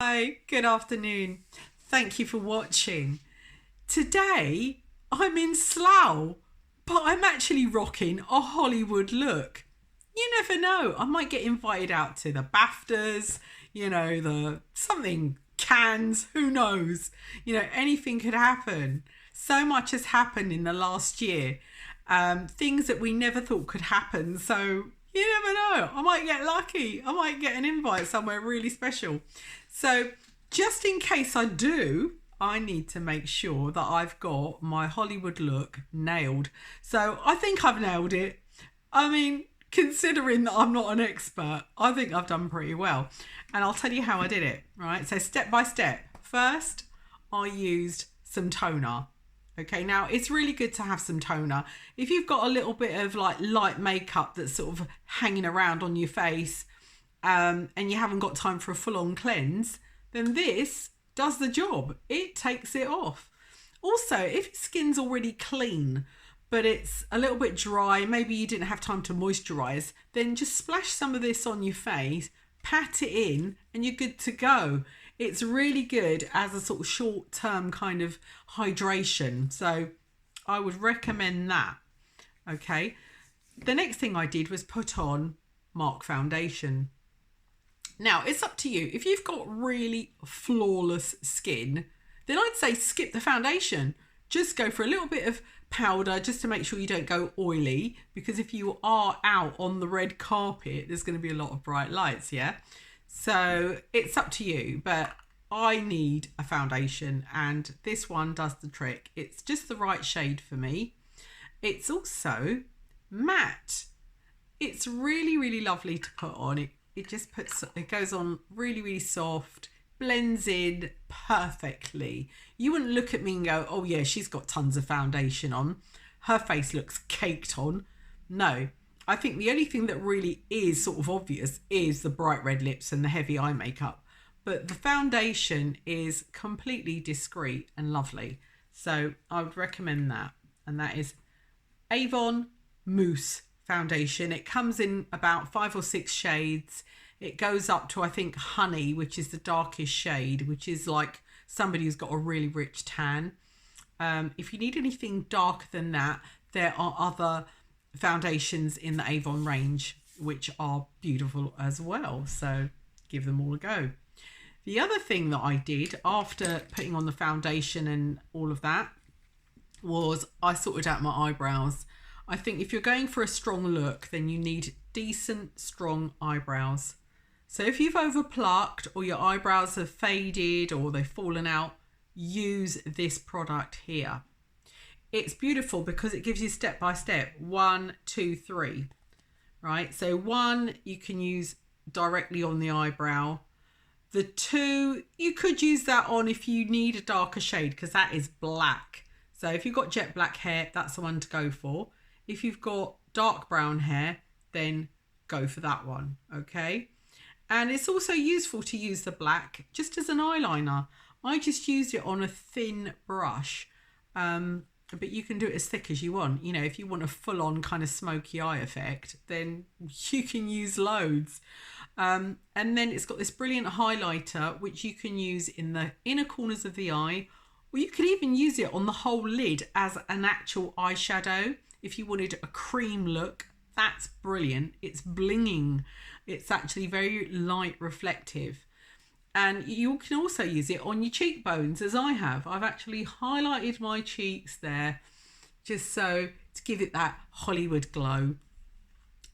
Hi, good afternoon. Thank you for watching. Today, I'm in Slough, but I'm actually rocking a Hollywood look. You never know, I might get invited out to the BAFTAs, the something Cannes, who knows? Anything could happen. So much has happened in the last year, things that we never thought could happen. So you never know. I might get lucky. I might get an invite somewhere really special. So, just in case I do, I need to make sure that I've got my Hollywood look nailed. So, I think I've nailed it. I mean, considering that I'm not an expert, I think I've done pretty well. And I'll tell you how I did it, right? So, step by step. First, I used some toner. Okay, now it's really good to have some toner. If you've got a little bit of like light makeup that's sort of hanging around on your face, and you haven't got time for a full-on cleanse, then this does the job. It takes it off. Also, if your skin's already clean, but it's a little bit dry, maybe you didn't have time to moisturize, then just splash some of this on your face, pat it in, and you're good to go. It's really good as a sort of short-term kind of hydration. So I would recommend that. Okay. The next thing I did was put on MAC foundation. Now, it's up to you. If you've got really flawless skin, then I'd say skip the foundation. Just go for a little bit of powder just to make sure you don't go oily, because if you are out on the red carpet, there's going to be a lot of bright lights, yeah? So it's up to you, but I need a foundation and this one does the trick. It's just the right shade for me. It's also matte. It's really, really lovely to put on. It goes on really, really soft, blends in perfectly. You wouldn't look at me and go, oh yeah, she's got tons of foundation on. Her face looks caked on. No, I think the only thing that really is sort of obvious is the bright red lips and the heavy eye makeup. But the foundation is completely discreet and lovely. So I would recommend that. And that is Avon Mousse foundation. It comes in about 5 or 6 shades. It goes up to, I think, honey, which is the darkest shade, which is like somebody who's got a really rich tan. If you need anything darker than that, there are other foundations in the Avon range which are beautiful as well. So give them all a go. The other thing that I did after putting on the foundation and all of that was I sorted out my eyebrows. I think if you're going for a strong look, then you need decent, strong eyebrows. So if you've overplucked or your eyebrows have faded or they've fallen out, use this product here. It's beautiful because it gives you step by step, 1, 2, 3, right? So 1, you can use directly on the eyebrow. The 2, you could use that on if you need a darker shade because that is black. So if you've got jet black hair, that's the one to go for. If you've got dark brown hair, then go for that one, okay? And it's also useful to use the black just as an eyeliner. I just used it on a thin brush, but you can do it as thick as you want. You know, if you want a full-on kind of smoky eye effect, then you can use loads. And then it's got this brilliant highlighter, which you can use in the inner corners of the eye, or you could even use it on the whole lid as an actual eyeshadow. If you wanted a cream look, that's brilliant. It's blinging. It's actually very light reflective. And you can also use it on your cheekbones, as I have. I've actually highlighted my cheeks there just so to give it that Hollywood glow.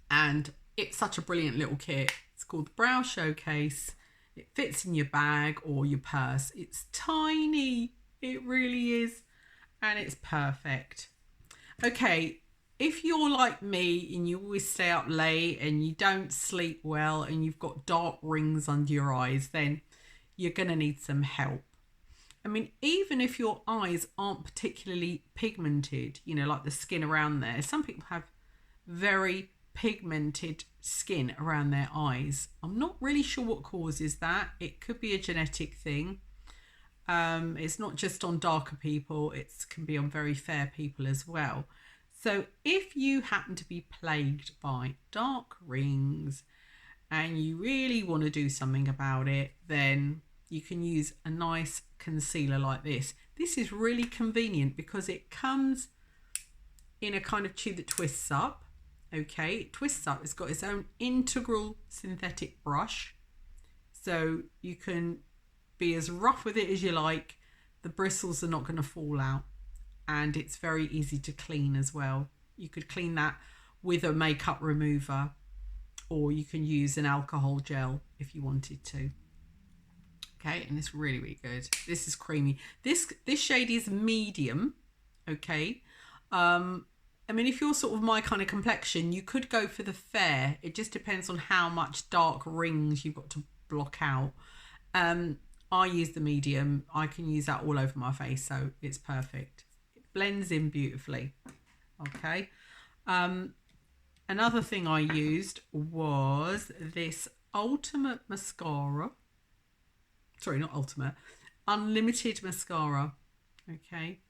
And it's such a brilliant little kit. It's called the Brow Showcase. It fits in your bag or your purse. It's tiny. It really is. And it's perfect. Okay, if you're like me and you always stay up late and you don't sleep well and you've got dark rings under your eyes, then you're going to need some help. I mean, even if your eyes aren't particularly pigmented, you know, like the skin around there, some people have very pigmented skin around their eyes. I'm not really sure what causes that. It could be a genetic thing. It's not just on darker people, it can be on very fair people as well. So if you happen to be plagued by dark rings and you really want to do something about it, then you can use a nice concealer like this. This is really convenient because it comes in a kind of tube that twists up. Okay, it twists up. It's got its own integral synthetic brush. So you can be as rough with it as you like. The bristles are not going to fall out. And it's very easy to clean as well. You could clean that with a makeup remover, or you can use an alcohol gel if you wanted to. Okay, and it's really, really good. This is creamy. This shade is medium. Okay. I mean, if you're sort of my kind of complexion, you could go for the fair. It just depends on how much dark rings you've got to block out. I use the medium. I can use that all over my face, so it's perfect. It blends in beautifully. Okay. Another thing I used was this Ultimate Mascara. Sorry, not Ultimate. Unlimited Mascara. Okay.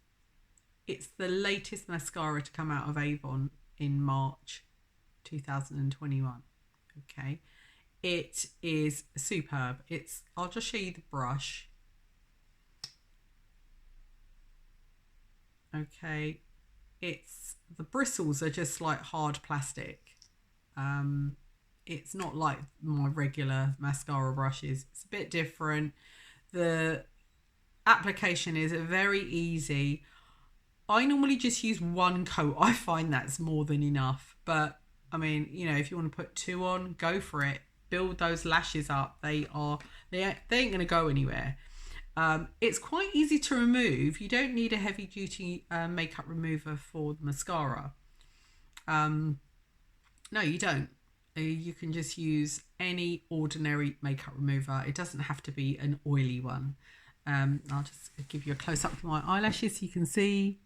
It's the latest mascara to come out of Avon in March 2021. Okay. It is superb. I'll just show you the brush. Okay. The bristles are just like hard plastic. It's not like my regular mascara brushes. It's a bit different. The application is very easy. I normally just use one coat. I find that's more than enough. But I mean, you know, if you want to put 2 on, go for it. Build those lashes up. They ain't going to go anywhere. It's quite easy to remove. You don't need a heavy duty makeup remover for the mascara. No, you don't. You can just use any ordinary makeup remover. It doesn't have to be an oily one. I'll just give you a close up of my eyelashes so you can see.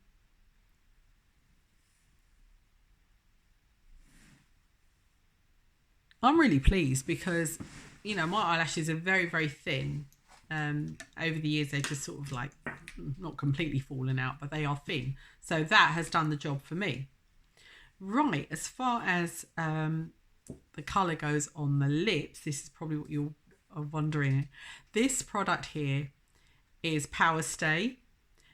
I'm really pleased because, you know, my eyelashes are very, very thin. Over the years, they've just sort of like, not completely fallen out, but they are thin. So that has done the job for me. Right, as far as the colour goes on the lips, this is probably what you're wondering. This product here is Power Stay.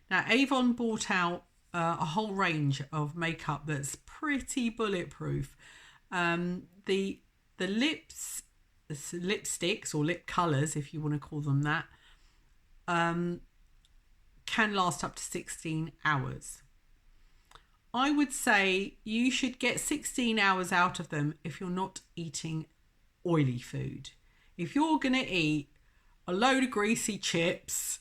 Now, Avon brought out a whole range of makeup that's pretty bulletproof. The lips, lipsticks or lip colours, if you want to call them that, can last up to 16 hours. I would say you should get 16 hours out of them if you're not eating oily food. If you're going to eat a load of greasy chips,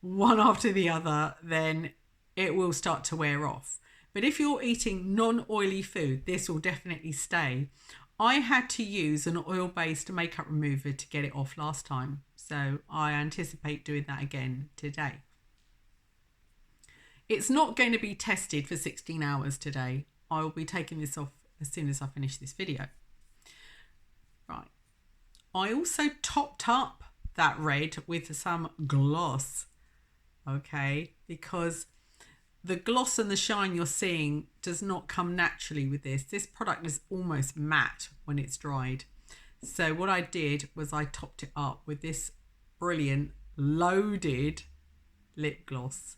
one after the other, then it will start to wear off. But if you're eating non-oily food, this will definitely stay. I had to use an oil-based makeup remover to get it off last time, so I anticipate doing that again today. It's not going to be tested for 16 hours today. I will be taking this off as soon as I finish this video. Right. I also topped up that red with some gloss, okay, because the gloss and the shine you're seeing does not come naturally with this. This product is almost matte when it's dried. So what I did was I topped it up with this brilliant loaded lip gloss.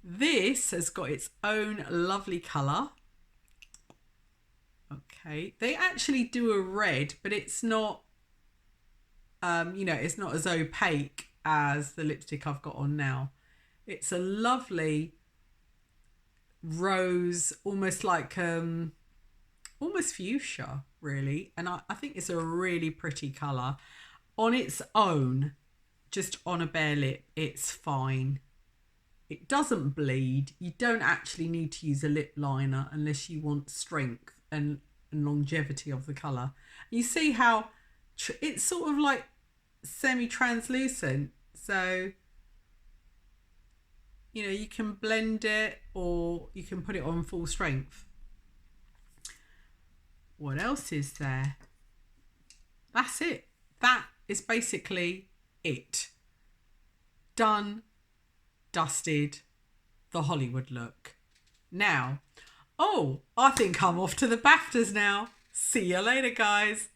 This has got its own lovely colour. Okay, they actually do a red, but it's not, you know, it's not as opaque as the lipstick I've got on now. It's a lovely rose, almost like almost fuchsia really, and I think it's a really pretty colour. On its own, just on a bare lip, it's fine. It doesn't bleed. You don't actually need to use a lip liner unless you want strength and longevity of the colour. You see how it's sort of like semi-translucent, so you know, you can blend it or you can put it on full strength. What else is there? That's it. That is basically it. Done, dusted, the Hollywood look. Now, I think I'm off to the BAFTAs now. See you later, guys.